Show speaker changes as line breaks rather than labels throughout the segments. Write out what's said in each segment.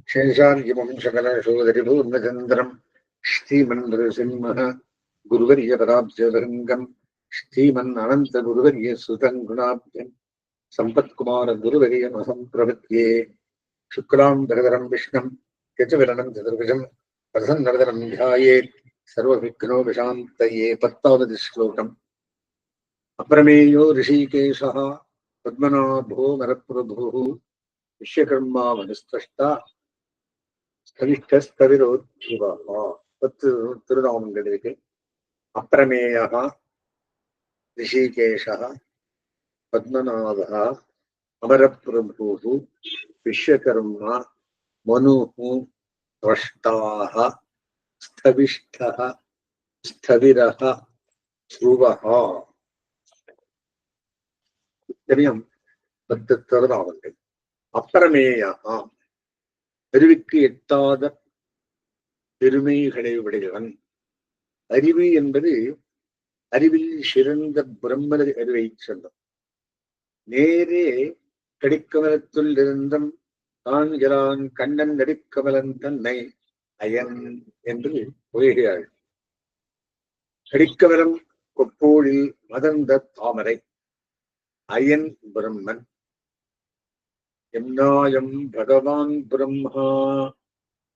शेषार्यमं शकलशोधरिपूर्णचन्द्रं श्रीमन्नृसिंहः गुरुवर्यपदाब्जभृङ्गं श्रीमन्ननन्तगुरुवर्यसुतं गुणाब्जं सम्पत्कुमारगुरुवर्यमहं प्रपद्ये शुक्लां भरधरं विष्णुं यजविरणं चतुर्भुजं प्रसन्नवदनं ध्यायेत् सर्वविघ्नोपशान्तये। 10வது श्लोकम्. अप्रमेयो ऋषिकेशः पद्मनाभो नरप्रभुः विश्वकर्मा वनस्पष्टा स्थविष्ठस्तविरोद्भुवः. 10 திருநாமங்கள் இருக்கு. அப்பிரமேயः, ரிஷிகேஷः, பத்மநாபः, அமரப்பிரபுः, விஸ்வகர்மா, மனுः, ஸ்ரஷ்டாः, ஸ்தவிஷ்டः, ஸ்தவிரः, த்ருவः. தெரியும் 10 திருநாமங்கள். அப்பிரமேயः அறிவுக்கு எட்டாத பெருமைகளை உடையவன். அறிவு என்பது அறிவில் சிறந்த பிரம்மனது அறிவை சொன்னோம். நேரே கடிக்கமலத்துள் இருந்தும் காண்கிறான் கண்ணன் நடிக்கமலன் தன்னை அயன் என்று உரைகிறாள். கடிக்கமலம் கொப்போழில் மதர்ந்த தாமரை அயன் பிரம்மன். எம்நாயம் பகவான் பிரம்மா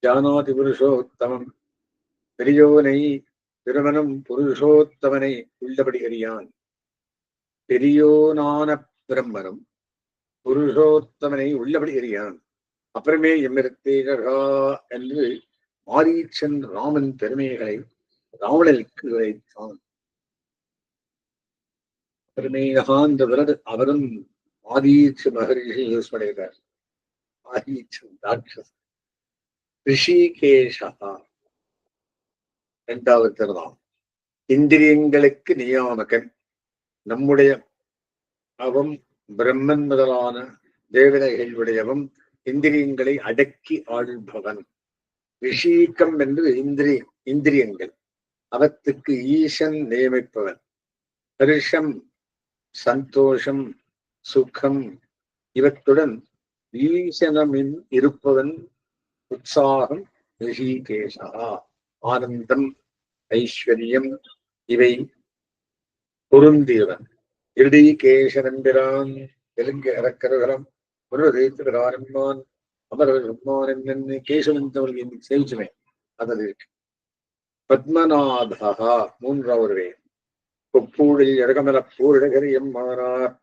ஜானாதி புருஷோத்தமம். பெரியோனை திருமணம் புருஷோத்தமனை உள்ளபடி அறியான். பெரியோனான பிரம்மனும் புருஷோத்தமனை உள்ளபடி அறியான். அப்புறமே எம்மிருத்தேகா என்று மாரீச்சன் ராமன் பெருமைகளை ராவணனுக்கு வைத்தான். பெருமையகாந்த விரது அவரும் ஆதீச்ச மகரிஷி யூஸ் பண்ணுகிறார். ஆதீச்சன் ராட்சஸ். ரிஷிகேஷா 2வது திருநாமம். இந்திரியங்களுக்கு நியாமகன். நம்முடைய அவம் பிரம்மன் முதலான தேவதைகளுடையவம் இந்திரியங்களை அடக்கி ஆள்பவன். ரிஷீகம் என்று இந்திரியங்கள் அவத்துக்கு ஈசன் நியமிப்பவன். ஹர்ஷம், சந்தோஷம், சுகம் இவற்றுடன் ஈசனமின் இருப்பவன். உற்சாகம் ரிஷிகேஷா. ஆனந்தம், ஐஸ்வர்யம் இவை பொருந்தியவன். இருடீகேசனம்பிரான் தெலுங்கு அரக்கரகரம் முருகேத்துராரம்மான் அமரம்மான் என்ன கேசவந்தவர்கள் என்று சேவிச்சுமே அதில் இருக்கு. பத்மநாபா 3வது. கொப்பூழில் இடகமல பூரிடகரி எம்மானார்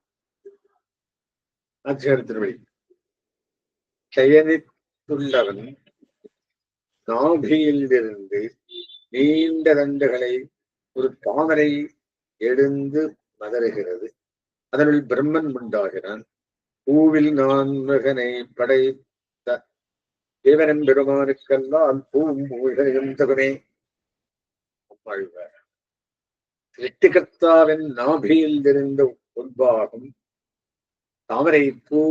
ஆச்சார திருவடி. சயனித்துள்ளவன் நாபியிலிருந்து நீண்ட தண்டுகளை ஒரு தாமரை எழுந்து மதறுகிறது. அதனுள் பிரம்மன் உண்டாகிறான். பூவில் நான் மகனை படைத்த தேவனன் பெருமானுக்கெல்லாம் பூவும் தகுமே. சிருஷ்டிகர்த்தாவின் நாபியில் இருந்த உத்பாகம் தாமரை பூ,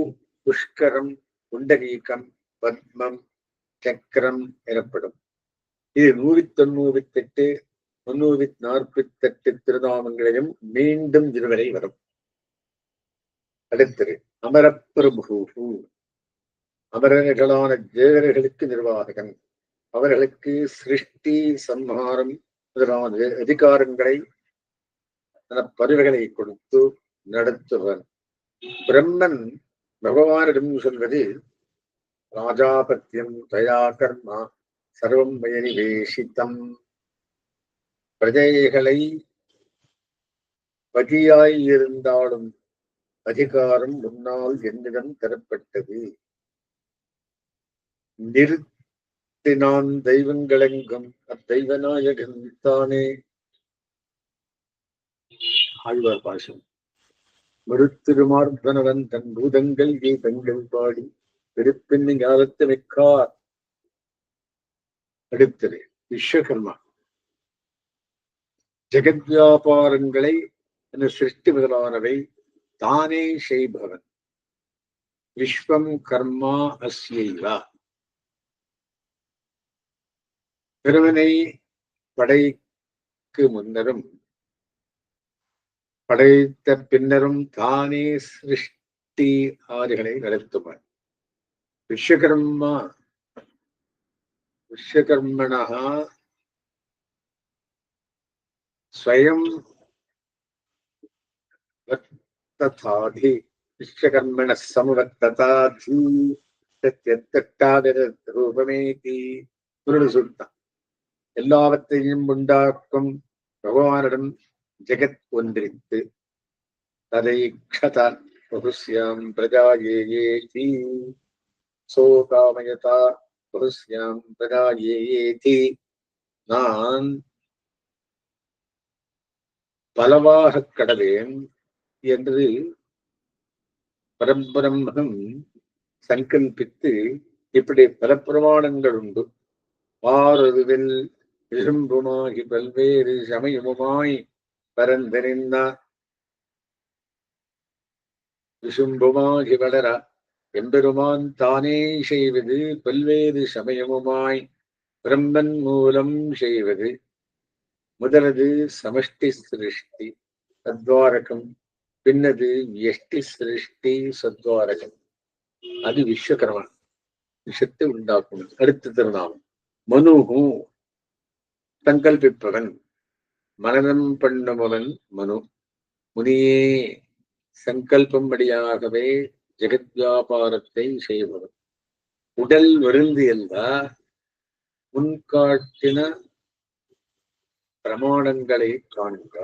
புஷ்கரம், குண்டகீகம், பத்மம், சக்கரம் எனப்படும். இது 198 348 திருநாமங்களையும் மீண்டும் இதுவரை வரும். அடுத்தது அமரப்பிரபு. அமரர்களான தேவர்களுக்கு நிர்வாககன். அவர்களுக்கு சிருஷ்டி, சம்ஹாரம் முதலான அதிகாரங்களை பதவிகளை கொடுத்து நடத்துவன். பிரம்மன் பகவானிடம் சொல்வது ராஜாபத்தியம் தயா கர்மா சர்வம் மயனிவேஷிதம். பிரஜைகளை பதியாய் இருந்தாலும் அதிகாரம் முன்னால் என்னிடம் தரப்பட்டது. நிறுத்தினான் தெய்வங்களெங்கும் அத்தெய்வநாயகன் தானே. ஆழ்வார் பாசம். மறுத்திருமார்பனவன் தன் பூதங்கள் கீதங்கள் பாடி பெருப்பின் ஞானத்து மிக்கார். அடுத்தது விஸ்வகர்மா. ஜெகத் வியாபாரங்களை சிருஷ்டி முதலானவை தானே செய்பவன். விஸ்வம் கர்மா அஸ்யைவ. பெருவனை படைக்கு முன்னரும் படைத்த பின்னரும் தானே சிருஷ்டி ஆறுகளை நடத்துவான். விஸ்வகர்மா விஸ்வகர்மணः ஸ்வயம் வர்த்ததாதி விஸ்வகர்மணः சமவர்த்ததாதி ரூபமேதி குருடு சுத்தம். எல்லாவற்றையும் உண்டாக்கும் பகவானிடம் ஜெகத் ஒன்றித்து ததைக்ஷத பகுஸ்யாம் பிரஜாயேயேதி சோகாமயதா பகுஸ்யாம் பிரஜாயேயேதி. நான் பலவாக கடவேன் என்று பரம்பிரம்மம் சங்கல்பித்து இப்படி பல பிரமாணங்கள் உண்டு. ஆறுதுவில் விசும்புமாகி பல்வேறு சமயமுமாய் பரந்தறிந்த விசும்புமாகி வளர எம்பெருமான் தானே செய்வது பல்வேறு சமயமுமாய் பிரம்மன் மூலம் செய்வது. முதலது சமஷ்டி சிருஷ்டி சத்வாரகம், பின்னது வியஷ்டி சிருஷ்டி சத்வாரகம். அது விஸ்வகர்மா, விஷத்தை உண்டாக்கும். அடுத்த திருநாமம் மனுஹு, சங்கல்பிப்பவன், மனநம் பண்ணுபவன் மனு. முனியே, சங்கல்பம்படியாகவே ஜெகத் வியாபாரத்தை செய்பவன். உடல் வருந்தி எல்லா முன்காட்டின பிரமாணங்களை காண்க.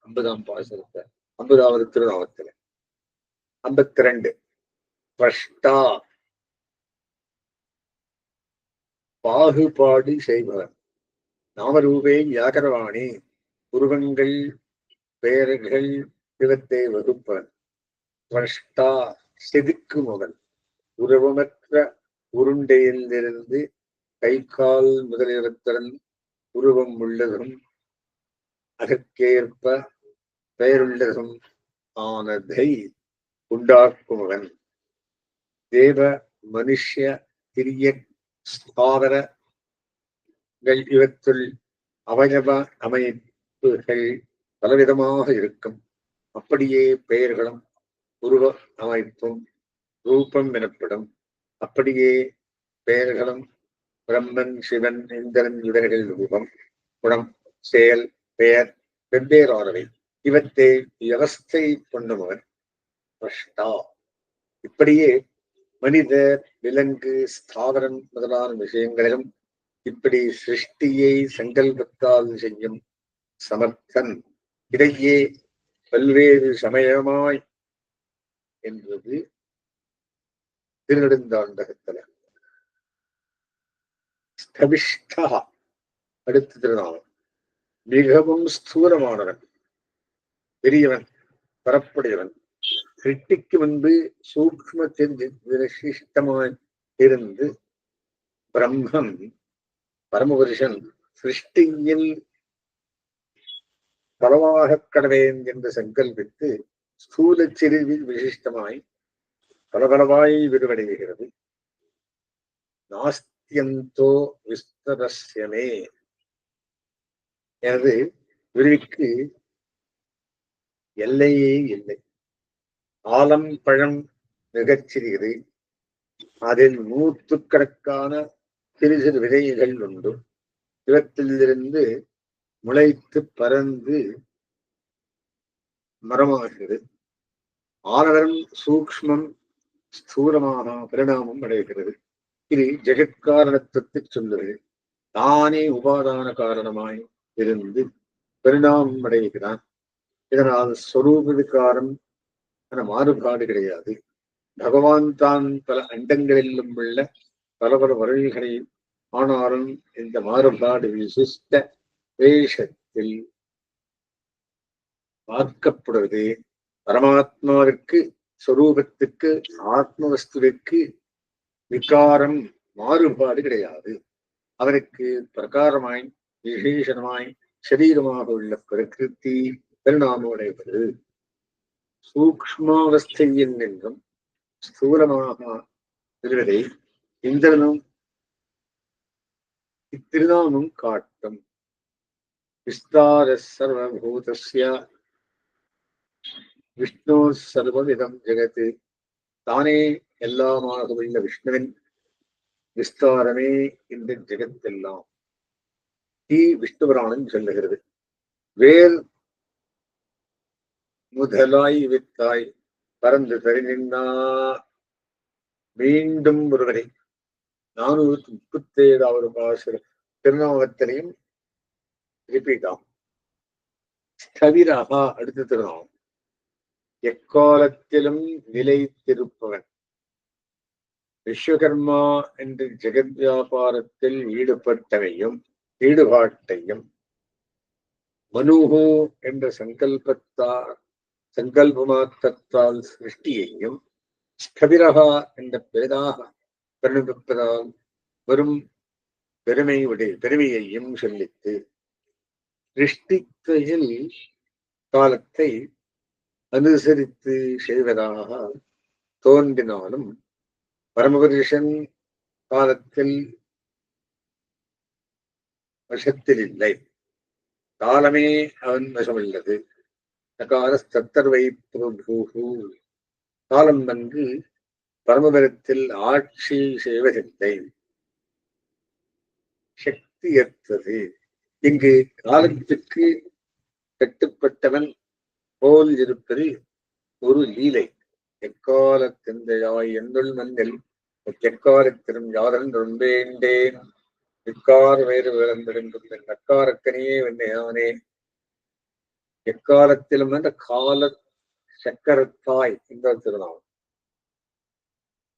50ஆம் பாசுரத்தை 50வது திருநாமத்துல 52 ஸ்பஷ்டா, பாகுபாடு செய்பவன். நாமரூபே வியாகரவாணி, உருவங்கள் பெயர்கள் இவத்தை வகுப்பவன். ஸ்பஷ்டா, செதுக்குமவன். உருவமற்ற உருண்டையிலிருந்து கை கால் முதலியவற்றுடன் உருவம் உள்ளதும் அதற்கேற்ப பெயருள்ளதும் ஆனதை உண்டாக்குமவன். தேவ மனுஷ்ய திரிய ஸ்தாவரங்கள் இவற்றுள் அவயவ அமைப்புகள் பலவிதமாக இருக்கும். அப்படியே பெயர்களும் உருவ அமைப்பும் ரூபம் எனப்படும். அப்படியே பெயர்களும் பிரம்மன், சிவன், இந்திரன் இவர்கள் ரூபம், குணம், செயல், பெயர் வெவ்வேறானவை. இவற்றை வியவஸ்தை பண்ணுபவன் ஸ்பஷ்டா. இப்படியே மனித, விலங்கு, ஸ்தாவரம் முதலான விஷயங்களிலும் இப்படி சிருஷ்டியை சங்கல்பத்தால் செய்யும் சமர்த்தன். இதையே பல்வேறு சமயமாய் என்பது திருநெடுந்தாண்டகத்துல. ஸ்தவிஷ்டா, அடுத்த திருநாமம் மிகவும் ஸ்தூலமானவன், பெரியவன், பரப்புடையவன். சிருஷ்டிக்கு முன்பு சூக்மத்தின் விசிஷ்டமாய் இருந்து பிரம்மம் பரமபுருஷன் சிருஷ்டியில் பலவாக கடவேன் என்று சங்கல்பித்து ஸ்தூல சிறிவில் விசிஷ்டமாய் பலபலவாய் விரிவடைகிறது. நாஸ்தியந்தோ விஸ்தரஸ்யமே, எனது விரிவுக்கு எல்லையே இல்லை. ஆலம் பழம் மிகச்சிறியது, அதில் நூற்றுக்கணக்கான சிறு சிறு விதைகள் உண்டு. இவற்றிலிருந்து முளைத்து பறந்து மரமாகிறது. ஆனவரம் சூக்ஷ்மம் ஸ்தூலமாக பரிணாமம் அடைகிறது. இது ஜெகத்காரணத்துக்கு சொல்லுவது. தானே உபாதான காரணமாய் இருந்து பரிணாமம் அடைகிறான். இதனால் ஸ்வரூப விகாரம் என மாறுபாடு கிடையாது. பகவான் தான் பல அண்டங்களிலும் உள்ள பல பல வருள்களை, ஆனாலும் இந்த மாறுபாடு விசிஷ்ட வேஷத்தில் பார்க்கப்படுவது. பரமாத்மாவிற்கு, ஸ்வரூபத்துக்கு, ஆத்மவஸ்துவிற்கு விகாரம் மாறுபாடு கிடையாது. அவருக்கு பிரகாரமாய் விசேஷமாய் சரீரமாக உள்ள பிரகிருதி பரிணாமடைவது. சூக்ஷ்மாவஸ்தையில் நின்றும் ஸ்தூலமாக இருவதை இந்திரனும் இத்திருநாமும் காட்டும். விஸ்தார சர்வபூதஸ்ய விஷ்ணு சர்வவிதம் ஜெகத் தானே எல்லாமாக உள்ள விஷ்ணுவின் விஸ்தாரமே இந்த ஜெகத்தெல்லாம் விஷ்ணு புராணம் சொல்லுகிறது. வேல் முதலாய் வித்தாய் பறந்து தெரிந்தா மீண்டும் ஒருவரை 437வது பாசுர திருநாமத்திலையும் ரிப்பீட் ஆகும். ஸ்தவிரஹா அடுத்த திருநாமம். எக்காலத்திலும் நிலைத்திருப்பவன். விஸ்வகர்மா என்று ஜெகத் வியாபாரத்தில் ஈடுபாட்டையும் மனுஹோ என்ற சங்கல்பமாக்கத்தால் சிருஷ்டியையும் ஸ்தவிரஹா என்ற பெரிதாக பரிணமிப்பதால் வரும் பெருமையையும் சொல்லித்து சிருஷ்டிக்கையில் காலத்தை அனுசரித்து செய்வதாக தோன்றினாலும் பரமபுருஷன் காலத்தில் வசத்தில் இல்லை. காலமே அவன் வசமுள்ளது. தக்காரஸ்தர்வை பிரபு காலம் வந்து பரமபுரத்தில் ஆட்சி செய்வதில்லை. சக்தியற்றது. இங்கு காலத்துக்கு கட்டுப்பட்டவன் போல் இருப்பது ஒரு லீலை. எக்காலத்திந்தையாய் என்னுள் மண்ணில் எக்காலத்திலும் யாதன் ரொம்பேண்டேன் இக்கார் வேறு விளந்திருந்தும் என் நக்காரக்கனியே வெண்ணையானே. எக்காலத்திலும் என்ற கால சக்கரத்தாய் இந்த திருநாமம்.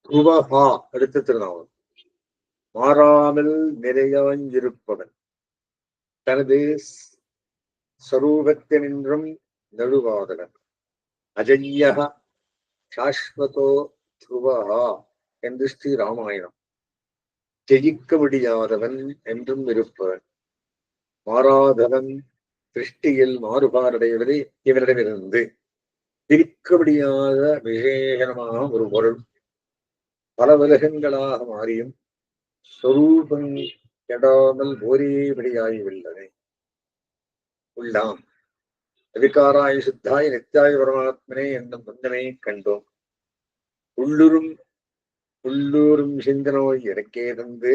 துருவஹா அடுத்த திருநாமம். மாறாமல் நிறையாயிருப்பவன். தனது ஸ்வரூபத்தினின்றும் நடுவாதவன். அஜய்யக சாஸ்வதோ துருவஹா என்று ஸ்ரீ ராமாயணம். ஜெயிக்க முடியாதவன் என்றும் இருப்பவன். மாறாதவன் சிருஷ்டியில் மாறுபாடடைவது இவனிடமிருந்து பிரிக்க முடியாத விசேஷமான ஒரு பொருள். பல உலகங்களாக மாறியும் சொரூபம் கெடாமல் ஒரேபடியாகியுள்ளது உள்ளாம். அவிகாராய் சுத்தாய் நித்தியாய் பரமாத்மனே என்னும் பந்தமே கண்டோம். உள்ளூரும் சிந்தனோய் எனக்கே தந்து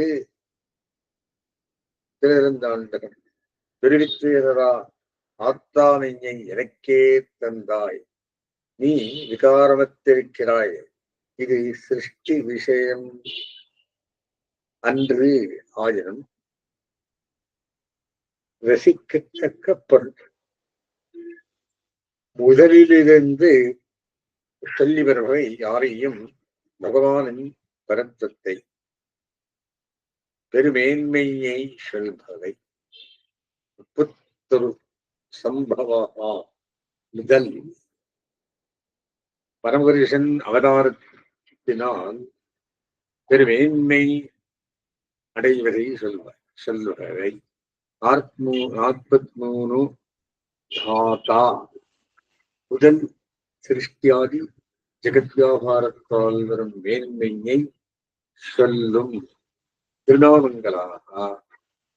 திருந்தாண்டகன் விருவித்துயரா ஆத்தாமையை எனக்கே தந்தாய். நீ விகாரமத்திருக்கிறாய். இது சிருஷ்டி விஷயம் அன்று ஆயினும் ரசிக்கத்தக்க பொருள். முதலிலிருந்து சொல்லி வருபவை யாரையும் பகவானின் பரத்துவத்தை பெருமேன்மையை சொல்பவை. புத்தொரு சம்பவா முதல் பரமபுருஷன் அவதாரத்தினால் பெருமேன்மை அடைவதை சொல்லுவதை. 43 தாத்தா முதல் சிருஷ்டியாதி ஜெகத் வியாபாரத்தால் வரும் மேன்மையை சொல்லும் திருநாமங்களாக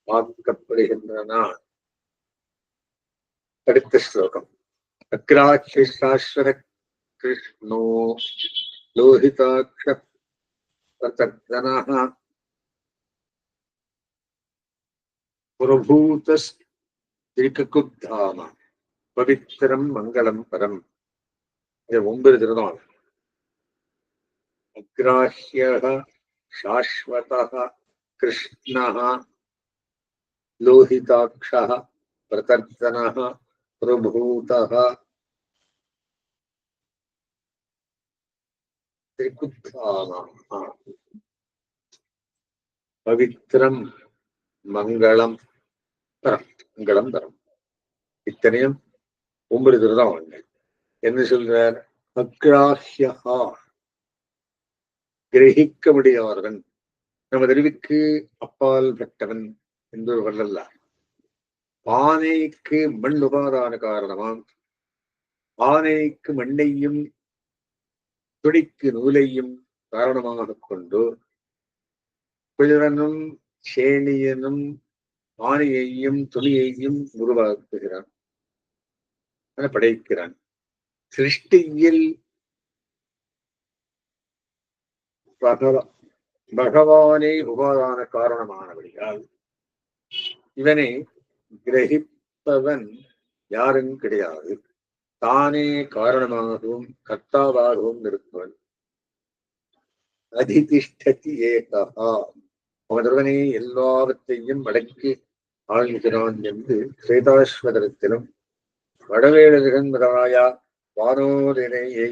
பார்க்கப்படுகின்றன. அடுத்த ஸ்லோகம். அக்ராட்சி சாஸ்வத கிருஷ்ணோ லோஹிதாட்ச பிரதர்தனः புரபூதஸ்திரிககுத்தாம பவித்திரம் மங்களம் பரம். இது 9 திருநாமம். அக்ராஹ்யः சாஸ்வதः கிருஷ்ணः லோஹிதாட்சः பிரதர்தனः பிரபூதः திரிகுத்தாம பவித்திரம் மங்களம் பரம். மங்களம் பரம். இத்தனையும் 9 திருநாமங்கள். என்ன சொல்றார்? அக்ராஹ்யஹா கிரகிக்க முடியாதவன், நமது அறிவுக்கு அப்பால் பட்டவன் என்று வரல. பானைக்கு மண் உபாதான காரணமாம். பானைக்கு மண்ணையும் துணிக்கு நூலையும் காரணமாக கொண்டு குளிரனும் சேனியனும் பானையையும் துணியையும் உருவாக்குகிறான், படைக்கிறான். சிருஷ்டியில் பகவானே உபாதான காரணமானபடியால் இவனை கிரகிப்பவன் யாரும் கிடையாது. தானே காரணமாகவும் கர்த்தாவாகவும் இருப்பவன். அதிதிஷ்டதி ஏகா, அவனே எல்லாவற்றையும் அடக்கி ஆழ்கிறான் என்று சேதாஸ்வதத்திலும் வடவேழகன்மதாயா வானோதினையை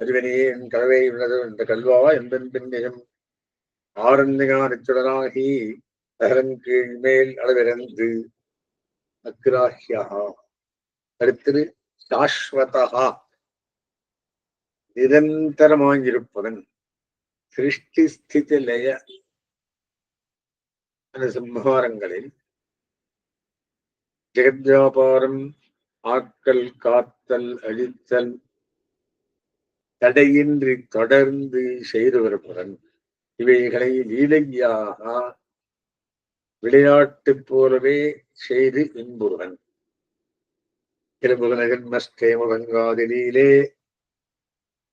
அறிவனே என் கலவை உள்ளது என்ற கல்வா என்பன் பின்னையும் ஆரண்யானச்சுடனாகி நகரன் கீழ் மேல் அளவிறந்து அக்ராஹ்யா. அடுத்தது சாஸ்வதா, நிரந்தரமாயிருப்பவன். சிருஷ்டி ஸ்திதி லய சம்ஹாரங்களில் ஜெகத்வியாபாரம், ஆக்கல், காத்தல், அழித்தல் தடையின்றி தொடர்ந்து செய்து வருபவன். இவைகளை லீலையாக விளையாட்டு போலவே செய்து இன்புறுவன். திருமுகநகன்மஸ்தேமபங்காதிலீலே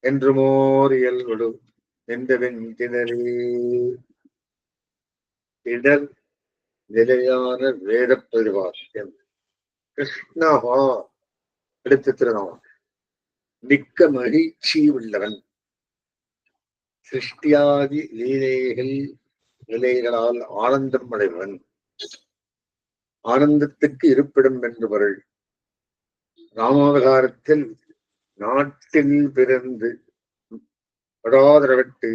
என்று மோர் இயல்படு எந்தவென் திடர் நிலையான வேத பிரதிபாத்தியம். கிருஷ்ணஹா அடுத்த திருநாமம். மிக்க மகிழ்ச்சி உள்ளவன். சிருஷ்டியாதி லீலைகள் நிலைகளால் ஆனந்தம் அடைவன். ஆனந்தத்துக்கு இருப்பிடம் என்று பொருள். ராமாவதாரத்தில் நாட்டில் பிறந்து படாதரவட்டு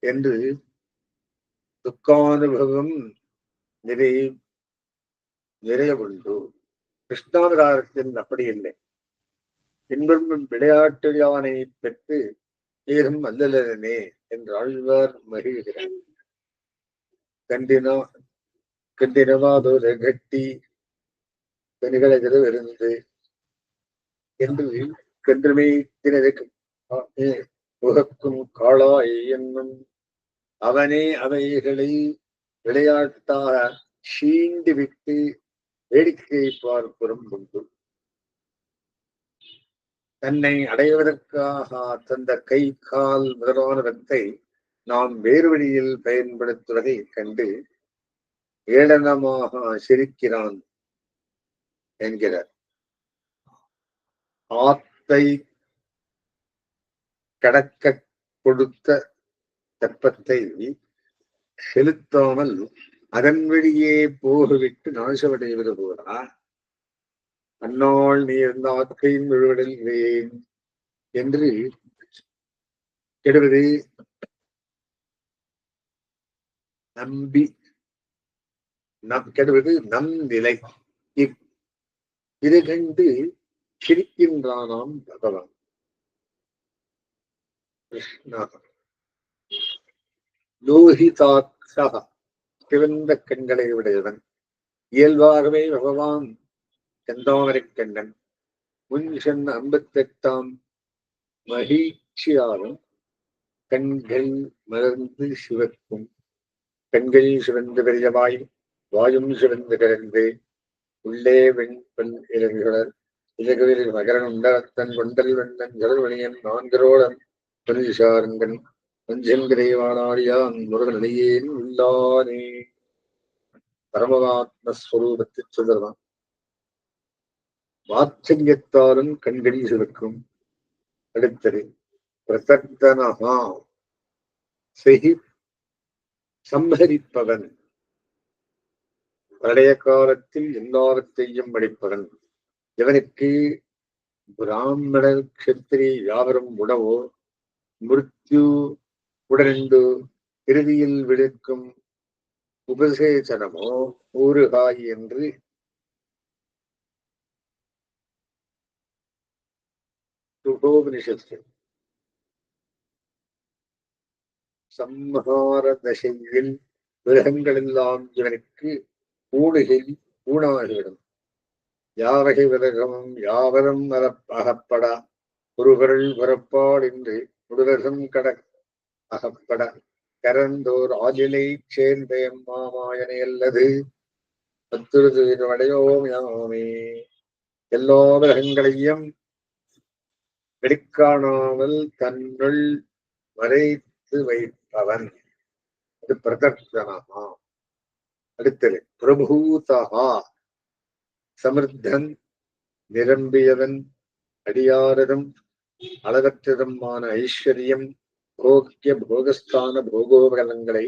என்று துக்கானுபவம் நிறைய உண்டு. கிருஷ்ணாவதாரத்தில் அப்படி இல்லை. இன்பம் விளையாட்டு யானை பெற்று ஏதும் அல்லலனே என்று ஆழ்வார் மகிழ்கிறார். கண்டினவாதோர கட்டி பெண்களது என்று கன்றுமை உகக்கும் காளாய் என்னும் அவனே அவைகளை விளையாட்டாக சீண்டு விட்டு வேடிக்கை பார்ப்புறம் உண்டு. தன்னை அடைவதற்காக தந்த கை கால் முதலானவற்றை நாம் வேறு வழியில் பயன்படுத்துவதை கண்டு ஏளனமாக சிரிக்கிறான் என்கிறார். ஆத்தை கடக்க கொடுத்த தெப்பத்தை செலுத்தாமல் அதன் வழியே போகவிட்டு நாசமடைவது போதா அந்நாள் நீ இருந்த ஆற்றையும் விழுவடைகிறேன் என்று கெடுவது நம் நிலை. இது கண்டு சிரிக்கின்றானாம் பகவான். கிருஷ்ணா லோகிதாட்சா, சிவந்த கண்களை உடையவன். இயல்பாகவே பகவான் செந்தாமரை கண்ணன். முன் சென்ற 58ஆம் மகிழ்ச்சியாலும் கண்கள் மலர்ந்து சிவக்கும். கண்கள் சிவந்து பெரியவாய், வாயும் சிவந்து கலந்து உள்ளே வெண்பல் இலகுகளர் இலகுவில் மகரன் உண்டத்தன் கொண்டல் வெண்ணன் ஜலவணியன் நான்கரோடன் பரிசாரங்கன் பஞ்சங்கிரைவானாடியான் முருகனையேன் உள்ளானே. பரமகாத்மஸ்வரூபத்தை சொல்றதான். வாத்சல்யத்தாலும் கண்களில் சிவக்கும். அடுத்தது பிரசர்தனஹா, சம்ஹரிப்பவன். பழைய காலத்தில் எல்லாவற்றையும் அளிப்பவன். இவனுக்கு பிராமணர் கஷத்திரி யாவரும் உணவோ மிருத்யு உடனெண்டு இறுதியில் விடுக்கும் உபசேசனமோ ஊறுகாய் என்று சுகோபனிஷத்து சம்ஹார தசையில் மிருகங்கள் எல்லாம் இவனுக்கு ஊனாகிவிடும். யாவகை விலகமும் யாவரும் அகப்பட ஒருவருள் புறப்பாடு என்று முடுவகம் கட அகப்பட கரந்தோர் ஆஜிலை சேர்ந்தயம் மாமாயனை அல்லது அத்துருதுவடையோம் யாமே. எல்லா விலகங்களையும் வெளிக்காணாமல் தன்னுள் மறைத்த எடுத்து வைப்பவன். அது பிரதர்சனமா. அடுத்தது பிரபூதா, சமிர்தன், நிரம்பியவன், அடியாரதும் அளவற்றதுமான ஐஸ்வர்யம், போக்கிய போகஸ்தான போகோபகலங்களை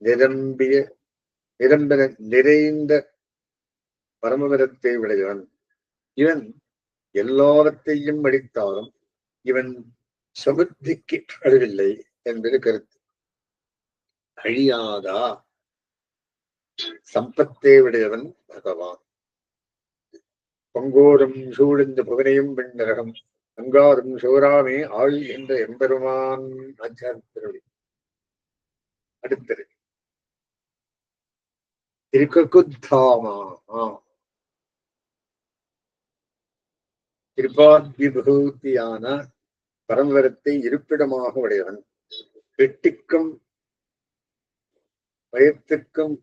நிரம்பிய நிரம்பின நிறைந்த பரமபதத்தை விளையவன். இவன் எல்லாவற்றையும் அடித்தாலும் இவன் சமுத்திக்கு அழிவில்லை என்பது கருத்து. அழியாதா சம்பத்தே விடையவன் பகவான். பங்கோரும் சூழ்ந்த புவனையும் பெண்ணரகம் அங்காரும் சோராமே ஆள் என்ற எம்பெருமான் ஆச்சாரியருடைய. அடுத்தது திருக்குத்தாமா, கிருபாத்விபூதியான பரம்பரத்தை இருப்பிடமாக உடையவன். வெட்டிக்கும் பயத்துக்கும்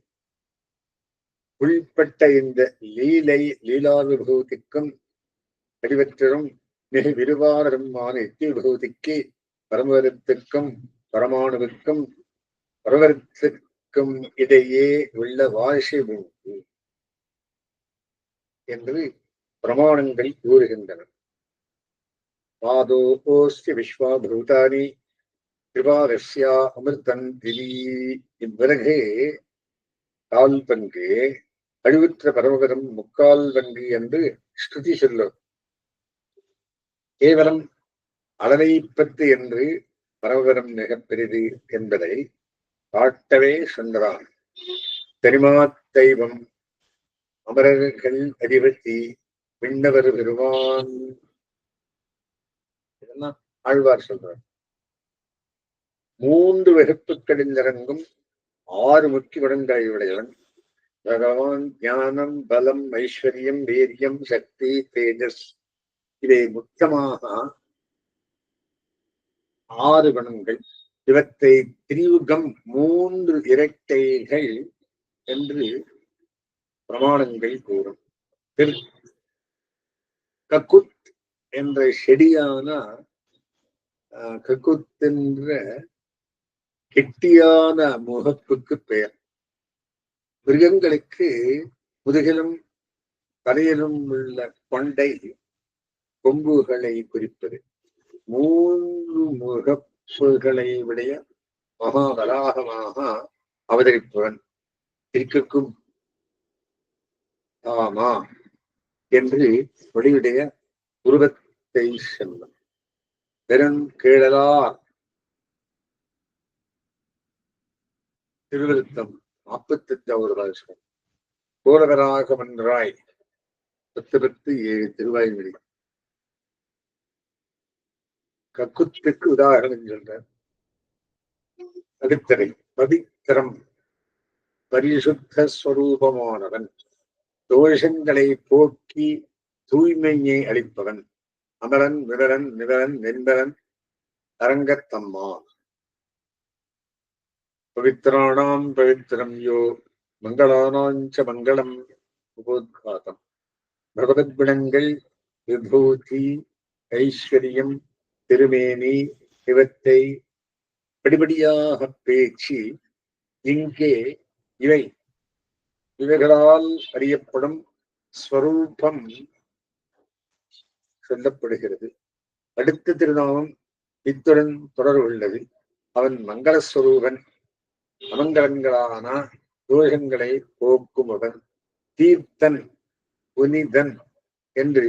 உள்பட்ட இந்த லீலா விபூதிக்கும் வடிவற்றரும் மிக விரிவானருமான யுக்தி விபூதிக்கு பரம்பரத்திற்கும் பரமாணுவுக்கும் பரவரத்திற்கும் இடையே உள்ள வாசி உண்டு என்று பிரமாணங்கள் கூறுகின்றன. பாதோஸ்தி விஸ்வாபூதானி கிருபாதஸ்யா அமிர்தன் திவி. இவ்விறகே கால் பங்கு அழிவுற்ற பரமபதம் முக்கால் பங்கு என்று ஸ்ருதி சொல்லும். கேவலம் அளவை பத்து என்று பரமபதம் மிக பெரிது என்பதை காட்டவே சொன்னான். தெய்வம் அமரர்கள் அதிபதி விண்ணவர் பெருமான் இதெல்லாம் ஆழ்வார் சொல்றார். 3 வகுப்புகளில் இறங்கும் 6 முக்கிய குணங்களை உடையவன் பகவான். ஞானம், பலம், ஐஸ்வர்யம், வீரியம், சக்தி, தேஜஸ். இவை முக்கியமாக 6 குணங்கள். இவற்றை திரியுகம் 3 இரட்டைகள் என்று பிரமாணங்கள் கூறும். கக்குத் என்ற செடியான கக்குத் என்ற கெட்டியான முகப்புக்கு பெயர். மிருகங்களுக்கு முதுகிலும் தலையிலும் உள்ள கொண்டை கொம்புகளை குறிப்பது. 3 முகப்புகளை உடைய மகாவராகமாக அவதரிப்பவன் திருக்கும் ஆமா என்று ஒளியுடைய உருவத்தை செல்லும். பெருங்கேழலார் திருவிருத்தம் 48வது வருஷம். கோலவராகமன்றாய் 10:7 திருவாய்மொழி. கக்குத்துக்கு உதாரணம் சொல்றார். அடுத்தரை பவித்திரம் பரிசுத்த ஸ்வரூபமானவன், தோஷங்களை போக்கி தூய்மையை அளிப்பவன், அமரன் விவரன் நிவரன் வெண்பரன் அரங்கத்தம்மான். பவித்ராணாம் பவித்திரம் யோ மங்களானாஞ்ச மங்களம் உபோத்காதம். பகவத் குணங்கள், விபூதி, ஐஸ்வர்யம், திருமேனி இவற்றை படிப்படியாக பேச்சு இங்கே இவைகளால் அறியப்படும் ஸ்வரூபம் சொல்லப்படுகிறது. அடுத்த திருநாமம் இத்துடன் தொடர்புள்ளது. அவன் மங்களஸ்வரூபன், அமங்கலங்களான தோஷங்களை போக்குமவன், தீர்த்தன், புனிதன் என்று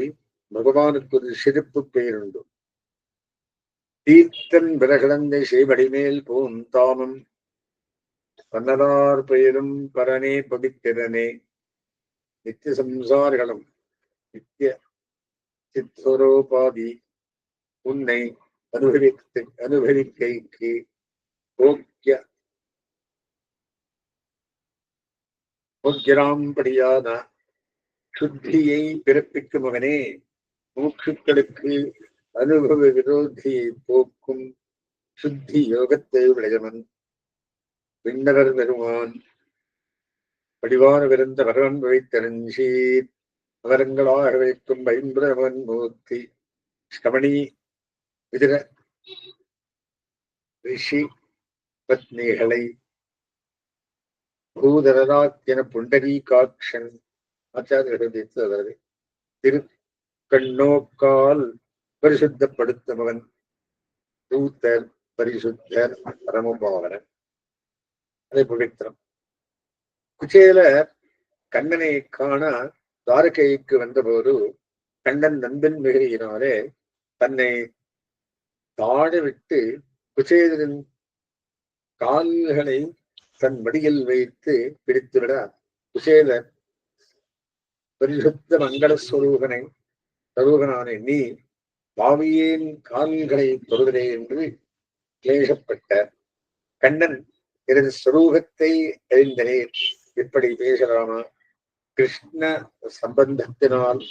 பகவானுக்கு ஒரு சிறப்பு பெயருண்டு. தீர்த்தன் விலகலந்தை செய்வடிமேல் பூந்தாமம் பன்னலார் பெயரும் பரனே பவித்திரனே. நித்திய சம்சாரிகளும் நித்திய சித்வரோபாதி உன்னை அனுபவிக்கைக்கு போக்கியராம்படியான சுத்தியை பிறப்பிக்கும் அவனே. மூக்குக்களுக்கு அனுபவ விரோதியை போக்கும் சுத்தி யோகத்தை உடையவன் விண்ணவர் பெருமான். படிவான விருந்த வரவன் வைத்தரஞ்சீர் அவரங்களாக வைக்கும் பைம்புரவன் மூர்த்தி. ஸ்ரவணி விதிர ரிஷி பத்னிகளை பூதரராத்தியன புண்டரீகாட்சன் ஆச்சாரியர்கள் திருக்கண்ணோக்கால் பரிசுத்தப்படுத்துபவன் தூத்தர் பரிசுத்தர் பரமபாவனன். அதை பவித்திரம். குச்சேலர் கண்ணனை காண துவாரகைக்கு வந்தபோது கண்ணன் நண்பன் மிகுதியினாலே தன்னை தாழ விட்டு குச்சேலரின் கால்களை தன் மடியில் வைத்து பிடித்துவிட குசேலர் பரிசுத்த மங்கள ஸ்வரூபனான நீ பாவியேன் கால்களை தொடுகிறே என்று கிளேசப்பட்ட கண்ணன் எனது ஸ்வரூபத்தை அறிந்தனேன், இப்படி பேசலாமா? கிருஷ்ண சம்பந்தத்தினால்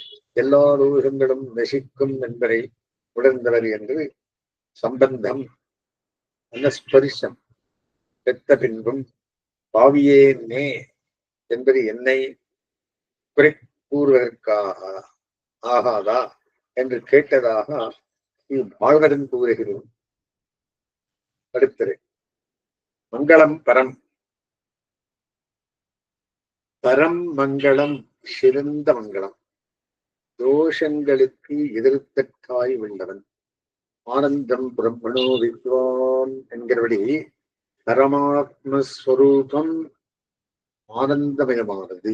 எல்லா லோகங்களும் நசிக்கும் என்பதை உணர்ந்தவர் என்று சம்பந்தம் அனஸ்பரிசம் பெற்ற பின்பும் பாவியேனே என்பது என்னை குறை கூறுவதற்காக ஆகாதா என்று கேட்டதாக பாகவதன் கூறுகிறோம். அடுத்தது மங்களம் பரம். பரம் மங்களம் சிறந்த மங்களம். தோஷங்களுக்கு எதிர்த்தற்காய் உள்ளவன். ஆனந்தம் பிரம்மணோ வித்வான் என்கிறபடி பரமாத்மஸ்வரூபம் ஆனந்தமயமானது.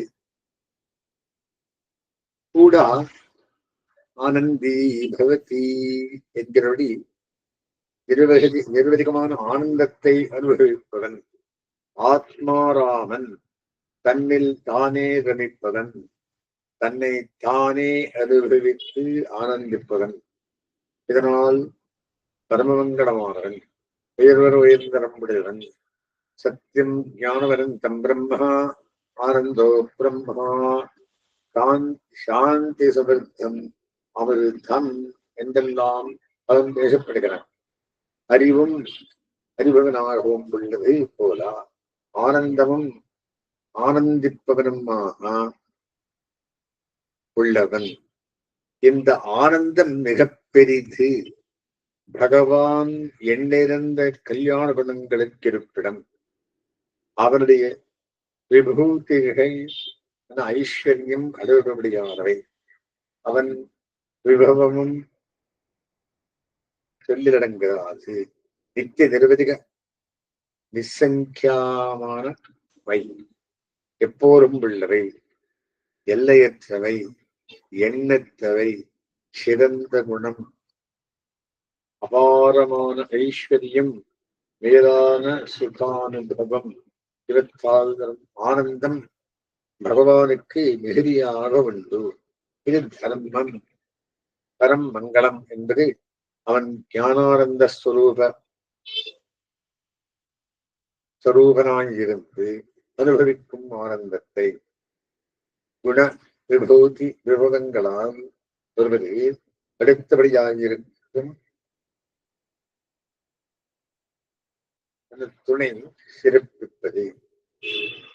கூட ஆனந்தி பவதி என்கிறபடி நிர்வதிகமான ஆனந்தத்தை அனுபவிப்பவன். ஆத்மாராமன் தன்னில் தானே ரமிப்பவன், தன்னை தானே அனுபவித்து ஆனந்திப்பவன். இதனால் பரமமங்கலமானவன், உயர்ந்தரம் உடையவன். சத்தியம் ஞானவரன் தம் பிரம்மா ஆனந்தோ பிரம்மா சாந்தி சபர்த்தம் அமிர்தம் என்றெல்லாம் பலன் பேசப்படுகிறான். அறிவும் அறிபவனாகவும் உள்ளது போல ஆனந்தமும் ஆனந்திப்பவனுமாக உள்ளவன். இந்த ஆனந்தம் மிக பெரிது. பகவான் எண்ணிறந்த கல்யாண குணங்களுக்கு இருப்பிடம். அவனுடைய விபூதிகள் ஐஸ்வர்யம் அளவுபடியானவை. அவன் விபவமும் சொல்லிலடங்காது. நித்திய நிர்வதிக நிசங்கியமானவை, எப்போதும் உள்ளவை, எல்லையற்றவை, எண்ணற்றவை, சிறந்த குணம், அபாரமான ஐஸ்வர்யம், மேலான சுகானுபவம், இவற்றால் ஆனந்தம் பகவானுக்கு மிகுதியாக உண்டு. இது தர்மம். பரம் மங்களம் என்பது அவன் ஞானானந்த ஸ்வரூபனாயிருந்து அனுபவிக்கும் ஆனந்தத்தை குண விபூதி விபவங்களால் ஒருவது அடுத்தபடியாயிருக்கும் அந்த துணை சிறப்பிப்பது.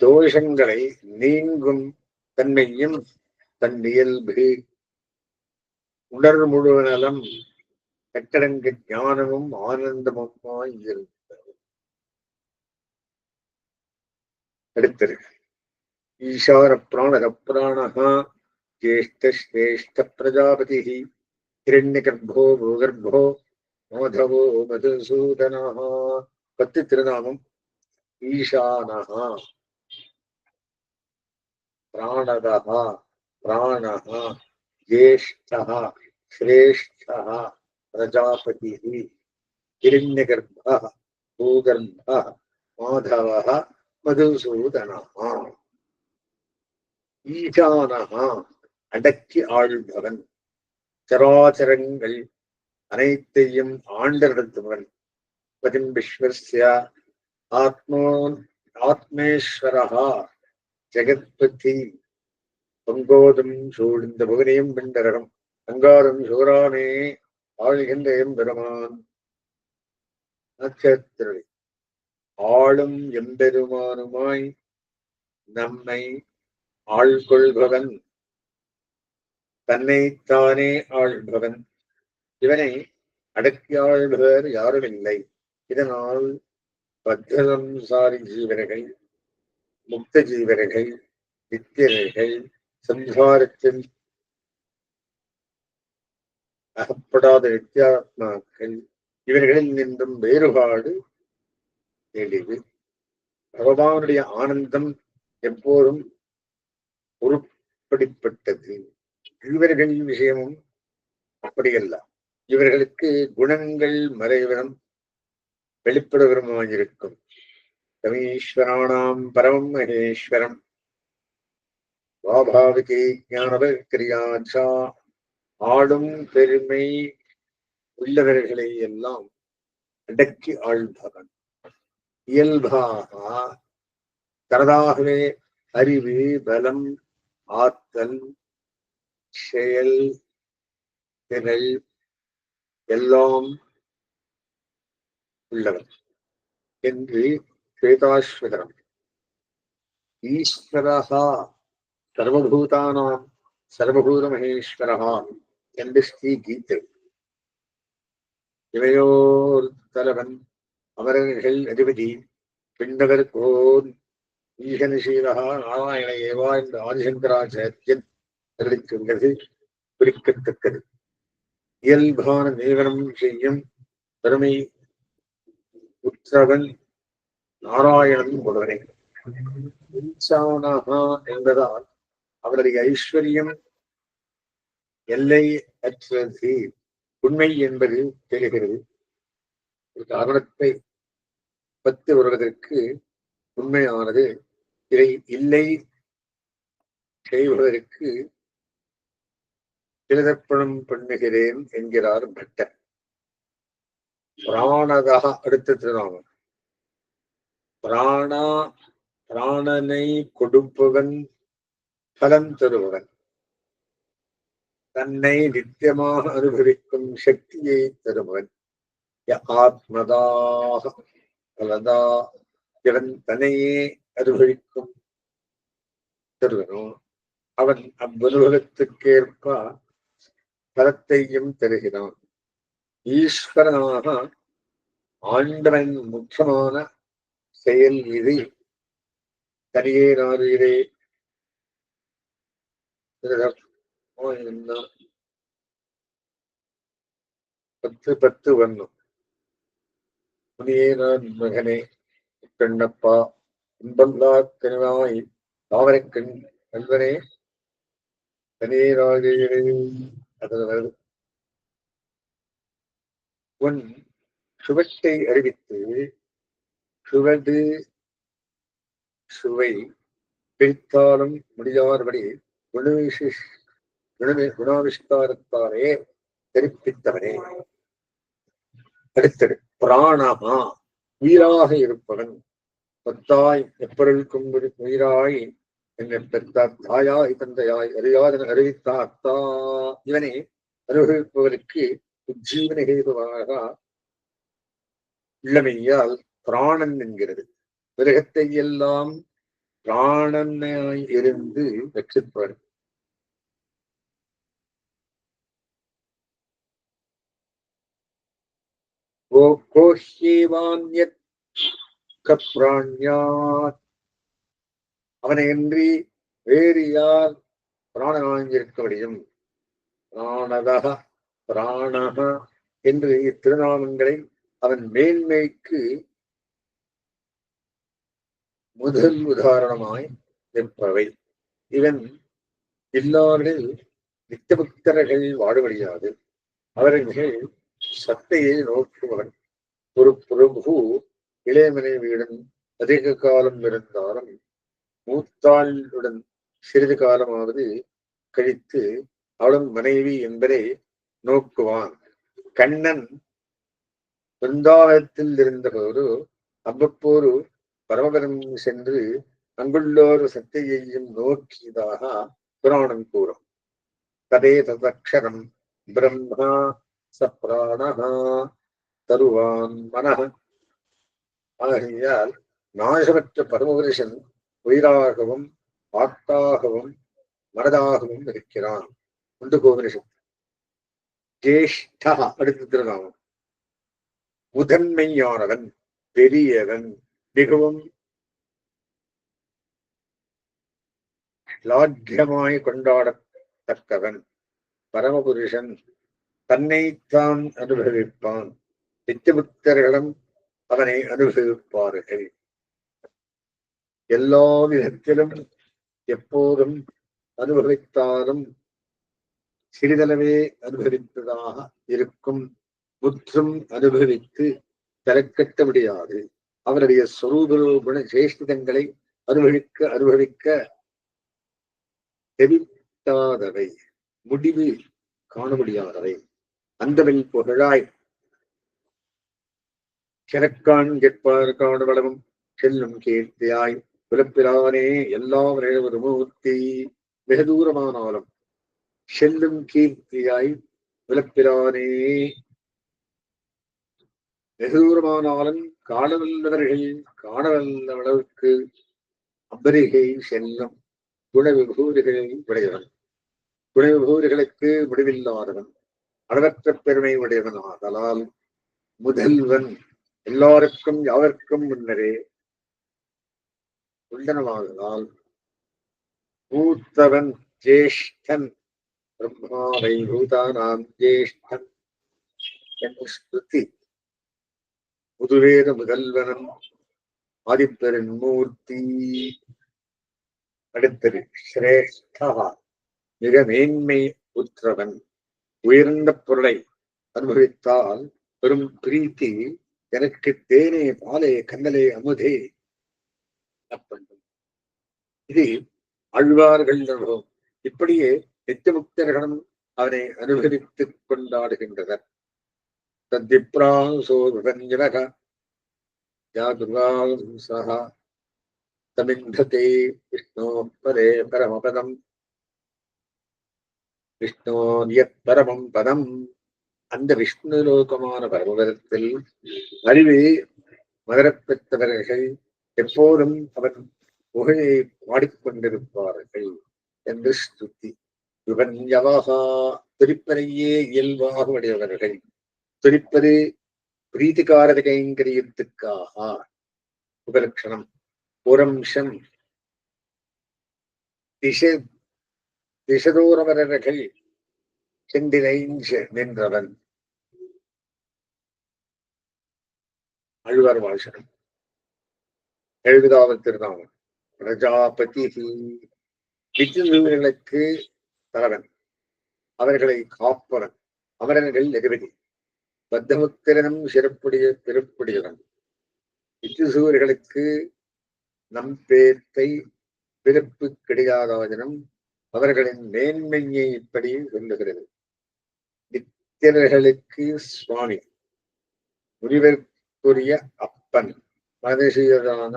தோஷங்களை நீங்கும் தன்மையும் தன் இயல்பு உணர்வு முழுவனலம் கட்டடங்க ஞானமும் ஆனந்தமுமாய் இருந்தது. அடுத்தது ஈஷார பிராணர பிராணஹா ஜேஷ்ட ஸ்ரேஷ்ட பிரஜாபதி ஹிரண்யகர்ப்போ பூகர்ப்போ மாதவோ மதுசூதனஹா. 10 திருநாமம். ஈசானஹா பிராணதஹ பிராணஹ ஜேஷ்டஹ ஸ்ரேஷ்டஹ பிரஜாபதிஹ ஹிரண்யகர்ப்பः பூகர்ப்பः மாதவः மதுசூதனஹ. ஈசானஹ அடக்கி ஆள்பவன், சராச்சரங்கள் அனைத்தையும் ஆண்டு நடத்துபவன். பதிம் விஸ்வஸ்ய ஆத்மேஸ்வரஹா ஜெகத்பதி. பொங்கோதும் சூழ்ந்த புகனையும் பிண்டரம் அங்காரும் சூரானே ஆழ்கின்ற எம்பெருமான். நட்சத்திரளி ஆளும் எம்பெருமானுமாய் நம்மை ஆள்கொள்பவன், தன்னைத்தானே ஆள்பவன். இவனை அடக்கி ஆள்பவர் யாரும் இல்லை. இதனால் பத்தசம்சாரி ஜீவர்கள், முக்த ஜீவர்கள், நித்தியர்கள், சம்சாரத்தில் அகப்படாத நித்தியாத்மாக்கள், இவர்களில் நின்றும் வேறுபாடு எளிது. பகவானுடைய ஆனந்தம் எப்போதும் உருப்படிப்பட்டது. இவர்கள் விஷயமும் அப்படியல்ல. இவர்களுக்கு குணங்கள் மறைவிடம் வெளிப்படுவருமாயிருக்கும். தமீஸ்வராணாம் பரமம் மகேஸ்வரம் வாபாவிகே ஞானவர்கிரியாச்சா, ஆளும் பெருமை உள்ளவர்களை எல்லாம் அடக்கி ஆள்பவன். இயல்பாக தனதாகவே அறிவு, பலம், ஆற்றல், செயல், திறல் எல்லாம் உள்ளவர் என்று ஸ்வேதாஸ்வதரம். ஈஸ்வரஹா சர்வபூதானாம் சர்வபூத மகேஸ்வரஹா என்று ஸ்ரீ கீதை. இவையோர் தலைவன், அமரர்கள் அதிபதி, பிண்டவர் கோன் ஈசனசீலகா நாராயண ஏவா என்று ஆதிசங்கராச்சாரியன் அறிவித்துள்ளது குறிக்கத்தக்கது. இயல்பான நியமனம் செய்யும் பெருமை உற்றவன் நாராயணன் ஒருவனே. என்பதால் அவருடைய ஐஸ்வர்யம் எல்லை அற்றது, உண்மை என்பது தெரிகிறது. ஒரு காரணத்தை பத்து வருவதற்கு உண்மையானது, இதை இல்லை செய்வதற்கு திருதப்பணம் பண்ணுகிறேன் என்கிறார் பட்டர். பிராணதா அடுத்த திருநாமம். பிராணா பிராணனை கொடுப்பவன், பலம் தருபவன், தன்னை நித்தியமாக அனுபவிக்கும் சக்தியை தருபவன். ஆத்மதாக பலதா, இவன் தன்னையே அனுபவிக்கும் தருவனோ அவன் அவ்வனுபவத்துக்கேற்ப பலத்தையும் தருகிறான். ஈஸ்வரனாக ஆண்டவன் முக்கியமான செயல் இது. தனியே நாரிலே 10 வண்ணம். முனியே நான் மகனே கண்ணப்பா, இன்பந்தா கனிவாய் தாவரக்கண் கல்வனே தனியே நாரிலே. அதில் வருது, உன் சுவத்தை அறிவித்து சுவது சுவை பிரித்தாலும் முடியாதபடி குணாவிஷ்காரத்தாரே தெரிப்பித்தவனே. அடுத்தது பிராணமா, உயிராக இருப்பவன். பத்தாய் எப்பொருளுக்கும் உயிராய் என்னை பெற்றார் தாயாய் தந்தையாய் அறியாதன அறிவித்தா அத்தா. இவனை அனுபவிப்பவருக்கு உஜ்ஜீவன ஹேதுவாக உள்ளமையால் பிராணன் என்கிறது. மிருகத்தை எல்லாம் பிராணனாய் இருந்து ரட்சிப்பவர். அவனையின்றி வேறு யார் பிராணனாயிருக்க முடியும்? பிராணதக பிராணக என்று இத்திருநாமங்களை அவன் மேன்மைக்கு முதல் உதாரணமாய் நிற்பவை. இவன் இல்லாமல் நித்தியபக்தர்கள் வாடுபடியாது. அவர்கள் சத்தையை நோக்குபவன். ஒரு பிரபு இளைய மனைவியுடன் அதிக காலம் இருந்தாலும் மூத்தாளுடன் சிறிது காலமாவது கழித்து அவளும் மனைவி என்பதை நோக்குவான். கண்ணன் பிருந்தாவனத்தில் இருந்தபோது அவ்வப்போது பரமபரம் சென்று அங்குள்ளோர் சத்தையையும் நோக்கியதாக புராணம் கூறும். ததே ததக்ஷரம் பிரம்மா சப்ராணஹா தருவான் மனஹ. ஆகையால் நாசமற்ற பரமபுருஷன் உயிராகவும் வாக்காகவும் மனதாகவும் இருக்கிறான். உண்டு கோபனிஷம். ஜேஷ்டா அடுத்த திருநாமம். முதன்மையானவன். பெரியவன், மிகவும் லாட்யமாய் கொண்டாடத்தக்கவன், பரமபுருஷன், தன்னைத்தான் அனுபவிப்பான், நித்தியமுக்தர்களும் அவனை அனுபவிப்பார்கள். எல்லா விதத்திலும் எப்போதும் அனுபவித்தாலும் சிறிதளவே அனுபவித்ததாக இருக்கும், முற்றும் அனுபவித்து தரக்கட்ட முடியாது. அவருடைய சொரூப குண சேஷ்டிதங்களை அனுபவிக்க தெரிவித்தாதவை, முடிவு காண முடியாதவை, அந்தவில் புகழாய் கிழக்கான் கெட்பார் காணவளமும் செல்லும் கீர்த்தியாய் புலப்பிலானே எல்லாவரையும் ஒரு மூர்த்தி, வெகு தூரமானாலும் செல்லும் கீர்த்தியாய் புலப்பிலானே, வெகு தூரமானாலும் காணவல்லவர்கள் காணவல்ல அளவுக்கு அம்பரிகை செல்லும் குணவிபூரிகளை உடையவன், குணவிபூரிகளுக்கு முடிவில்லாதவன், அளவற்ற பெருமை உடையவன் ஆதலால் முதல்வன், எல்லாருக்கும் யாவர்க்கும் முன்னரே உள்ளனவாதலால் மூத்தவன், ஜேஷ்டன், பிரம்மாவை பூதானாம் ஜேஷ்டன் என்று ஸ்ருதி முதுவேத முதல்வனம் ஆதிப்பெருன் மூர்த்தி. அடுத்தது சிரேஷ்டா, மிக மேன்மை உற்றவன், உயர்ந்த பொருளை அனுபவித்தால் பெரும் பிரீத்தி, எனக்கு தேனே பாலே கண்ணலே அமுதே அப்பண்டும். இது ஆழ்வார்கள் அனுபவம். இப்படியே நித்தியமுக்தர்களும் அவனை அனுபவித்துக் கொண்டாடுகின்றனர். தத்விப்ராசோதஞ்சனக ஜாதுர்வாசஹ தமிந்ததே விஷ்ணோ பரே பரமபதம், விஷ்ணோன்யத் பரமம் பதம். அந்த விஷ்ணு லோகமான பரமபதத்தில் அறிவு மலரப்பெற்றவர்கள் எப்போதும் அவன் புகழை பாடிக்கொண்டிருப்பார்கள் என்று ஸ்துதி. யுகன்யவகா, துரிப்பனையே இயல்பாக உடையவர்கள். துரிப்பது பிரீத்திகாரத கைங்கரியத்துக்காக. உபலட்சணம் புரம்சம், திசதோரவரர்கள் சென்றினைஞ்சு நின்றவன். அழ்வார் வாசனம் 70வது திருநாமம். பிரஜாபதி, விஷ்ணுகளுக்கு தலைவன், அவர்களை காப்பவன், அமரர்கள் அதிபதி, பத்தமுத்திரனும் சிறப்புடைய பிறப்புடையவன், விஷ்ணுசூர்களுக்கு நம்பேத்தை பிறப்பு கிடையாதாதனம் அவர்களின் மேன்மையை இப்படி சொல்லுகிறது. நித்தியர்களுக்கு சுவாமி, முனிவர்க்குரிய அப்பன், மனுஷியரான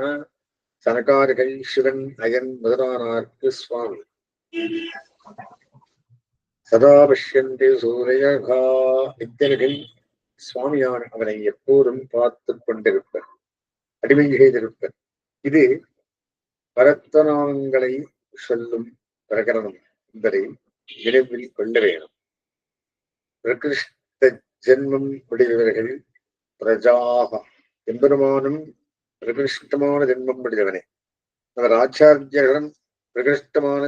சனகார்கள், சிவன், அயன் முதலானார்க்கு சுவாமி. சதா பஷ்யந்தே சூரியகா, நித்தியர்கள் சுவாமியான அவனை எப்போதும் பார்த்து கொண்டிருப்பர், அடிமை செய்திருப்பர். இது பரத்தநாமங்களை சொல்லும் பிரகரணம் என்பதை நினைவில் கொள்ள வேணும். பிரகிருஷ்ட ஜென்மம் உடையவர்கள் பிரஜாக, எம்பெருமானும் பிரகிருஷ்டமான ஜென்மம் உடையவனே. அவர் ஆச்சாரியர்களும் பிரகிருஷ்டமான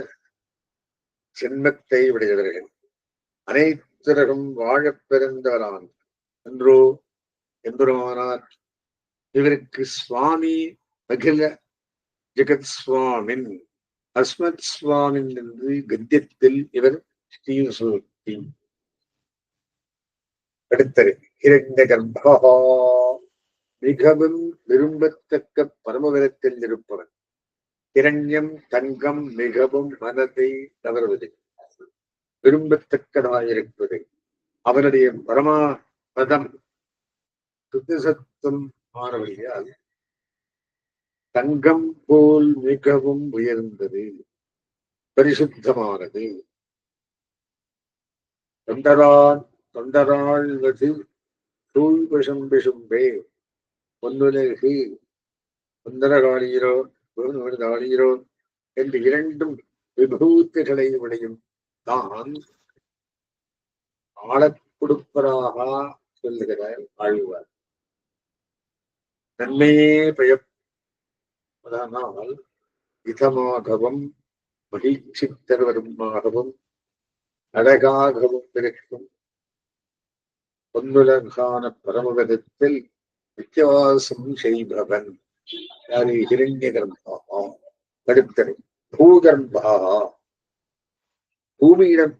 ஜென்மத்தை உடையவர்கள். அனைத்திற்கும் வாழப் பிறந்தவரான் என்றோ எம்பெருமானார். இவருக்கு சுவாமி அகில ஜெகத் சுவாமின், அஸ்மத் சுவாமின் என்று கத்தியத்தில் இவர் ஸ்ரீசூக்தி. அடுத்தது இரண்ய கர்ப்பா, மிகவும் விரும்பத்தக்க பரமவிதத்தில் இருப்பவன். இரண்யம் தங்கம், மிகவும் மனதை தவறுவது, விரும்பத்தக்கதாயிருப்பது. அவருடைய பரமபதம் சுத்தசத்துவம் மாறவழியால் தங்கம் போல் மிகவும் உயர்ந்தது, பரிசுத்தமானது. தொண்டராழ்வது சூழ்பசும்பே, பொன்னுலகு தொண்டராளீரோ தாளீரோ என்று இரண்டும் விபூத்திகளை உடையும் தான் ஆளக் கொடுப்பதாக சொல்லுகிறார் ஆழ்வார். நன்மையே பயப்பதனால் இதமாகவும் மகிழ்ச்சி தருவதுமாகவும் அழகாகவும் இருக்கும் பொன்னுலகான பரமபதத்தில் வித்தியாசம் செய்பவன் யாரு? ஹிரண்ய கர்ப்பா. அடுத்தது பூகர்ப்பா. பூமியிடம்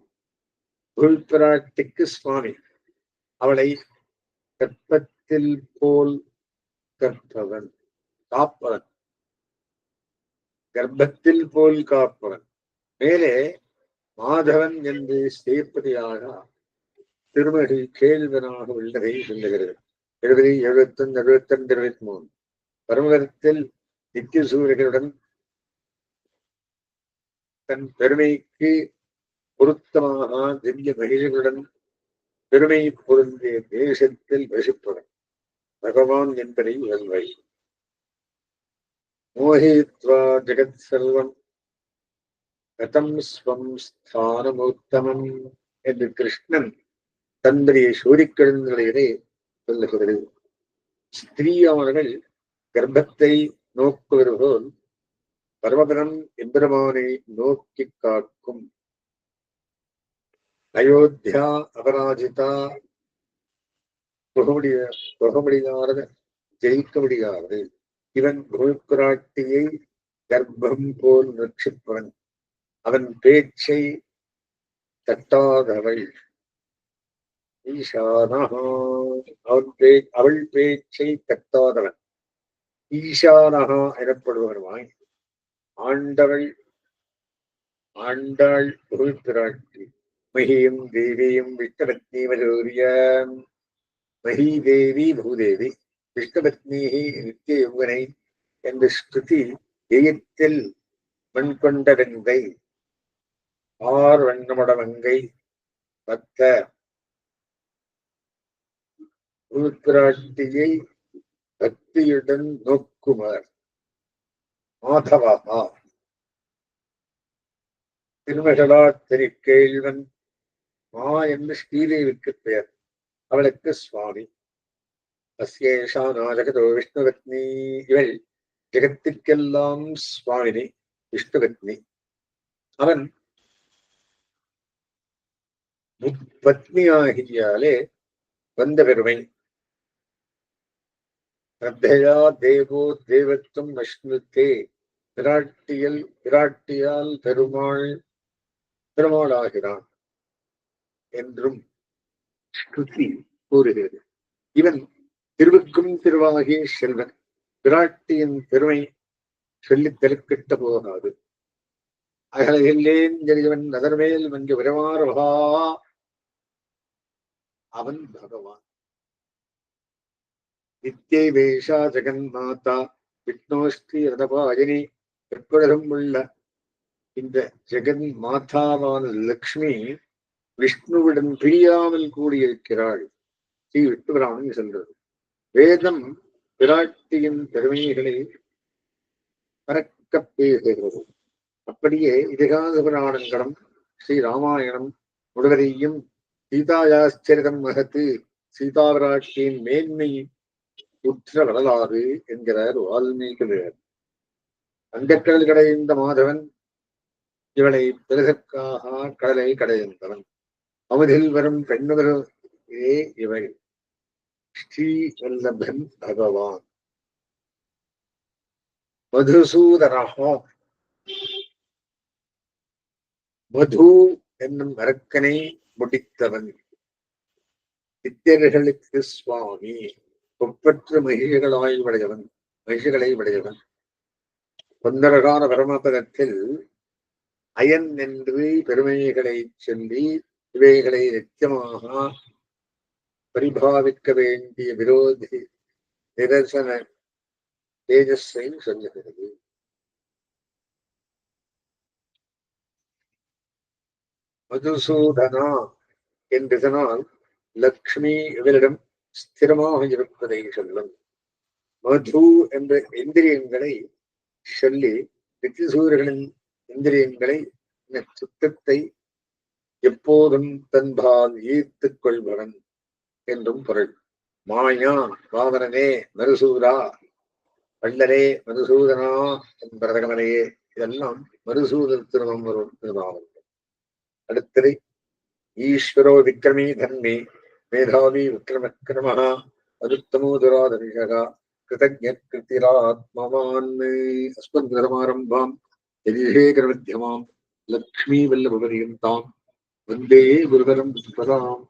புகழ்பிராட்டிக்கு சுவாமி. அவளை கற்பத்தில் போல் கற்பவன், காப்பவன், கர்ப்பத்தில் போல் காப்பவன். மேலே மாதவன் என்று ஸ்ரீபதியாக திருமகள் கேள்வனாக உள்ளதை சொல்லுகிறது. 70, 71, 72, 73. பரமபதத்தில் நித்திய சூரியர்களுடன் தன் பெருமைக்கு பொருத்தமாக திவ்ய மகிழ்ச்சிகளுடன் பெருமை பொருந்திய தேசத்தில் வசிப்பவன் பகவான் என்பதை உணர்வை. மோகித்வா ஜெகத் சர்வம் கதம் ஸ்வம் ஸ்தானமுத்தமம் என்று கிருஷ்ணன் தன்னுடைய சூரிக்கெழுந்துகளிலே சொல்லுகிறது. ஸ்திரீயானவர்கள் கர்ப்பத்தை நோக்குவது போல் பரமபதம் எம்பெருமானை நோக்கி காக்கும். அயோத்தியா அபராஜிதா புக முடியாத, ஜெயிக்க முடியாது. இவன் புகழ்பிராட்டியை கர்ப்பம் போல் ரட்சிப்பவன். அவன் பேச்சை தட்டாதவள். ஈசானஹா. அவள் பேச்சை தட்டாதவன் ஈசானஹா எனப்படுவனுமாய் ஆண்டாள் புகழ்பிராட்டி. மகியும் தேவியும் விஷ்ணுபத்னி மதூரியம். மகி தேவி பூதேவி விஷ்ணுபத்னி நித்திய யுவனை என்ற ஸ்ருதி எயத்தில் மண் கொண்ட வெங்கை ஆர் வண்ணமட வங்கை பக்த புகழ்பிராட்டியை பக்தியுடன் நோக்குமார். மாதவா திருமகளா திருக்கேழ்வன். மா என்று ஸ்ரீதேவிக்கு பெயர். அவளுக்கு சுவாமி. அஸ்யேஷா நாஜகதோ விஷ்ணுபத்னி. இவள் ஜெகத்திற்கெல்லாம் சுவாமினி, விஷ்ணுபத்னி. அவன் முப்பத்னியாகியாலே வந்த பெருமை. ஸ்ரத்தையா தேவோ தேவத்துவம் அஷ்ணுத்தே. பிராட்டியால் பெருமாளாகிறான் என்றும் ஸ்ருதி கூறுகிறது. இவன் திருவுக்கும் திருவாகிய செல்வன். பிராட்டியின் பெருமை சொல்லித் தெருக்கிட்ட போகாது. அகலையில்லேன் ஜெயவன் அதர்மேல் மஞ்சு விரமாரவா. அவன் பகவான். நித்தியை வேஷா ஜெகன்மாதா விஷ்ணோஸ்ரீ ரதபாயினி. எப்பொழுதும் உள்ள இந்த ஜெகன் மாதாவான லக்ஷ்மி விஷ்ணுவுடன் பிரியாமல் கூடியிருக்கிறாள். ஸ்ரீ விஷ்ணுபுராணம் சொல்றது. வேதம் பிராட்டியின் பெருமைகளை பறக்க பேசுகிறது. அப்படியே இதிகாச புராணங்களும் ஸ்ரீ ராமாயணம் முழுவதையும் சீதாயாச்சரிதம் மகத்து, சீதா பிராட்டியின் மேன்மை உற்ற வரலாறு என்கிறார் வால்மீகியர். அங்கக்கடல் கடைந்த மாதவன் இவளை பெருகற்காக கடலை கடைந்தவன். அமுதில் வரும் பெண்ணுதலே இவள். ஸ்ரீ வல்லபன் பகவான். மதுசூதனஹா. மது என்னும் அரக்கனை முடித்தவன். நித்தியர்களுக்கு சுவாமி. ஒப்பற்ற மகிழ்களை உடையவன். பொன்னரகான பரமபதத்தில் அயன் என்று பெருமைகளை சொல்லி இவைகளை நித்தியமாக பரிபாவிக்க வேண்டிய விரோதி நிரசன தேஜஸை சொல்லுகிறது. மதுசூதனா என்றதனால் லக்ஷ்மி இவரிடம் ஸ்திரமாக இருப்பதை சொல்லும். மது என்ற இந்திரியங்களை சொல்லி நித்தியசூரியர்களின் இந்திரியங்களை சுத்தத்தை எப்போதும் தன்பால் ஈர்த்துக் கொள்பவன் என்றும் பொருள். மாயா வாவனனே மருசூரா வள்ளலே மதுசூதனா என்பரதகமனையே, இதெல்லாம் மதுசூதன திருநாமம். அடுத்தது ஈஸ்வரோ விக்ரமீ தன்மே மேதாவி விக்ரமக்ரமஹ அதுத்தமோ துராதரிஷக கிருதஜ்ஞகிருத்திராத்மவான். அஸ்மத்குருசமாரம்பாம் யதிசேகரமத்தியமாம் லக்ஷ்மீவல்லபபரியந்தாம் வந்தே குருகரம் பதாம்.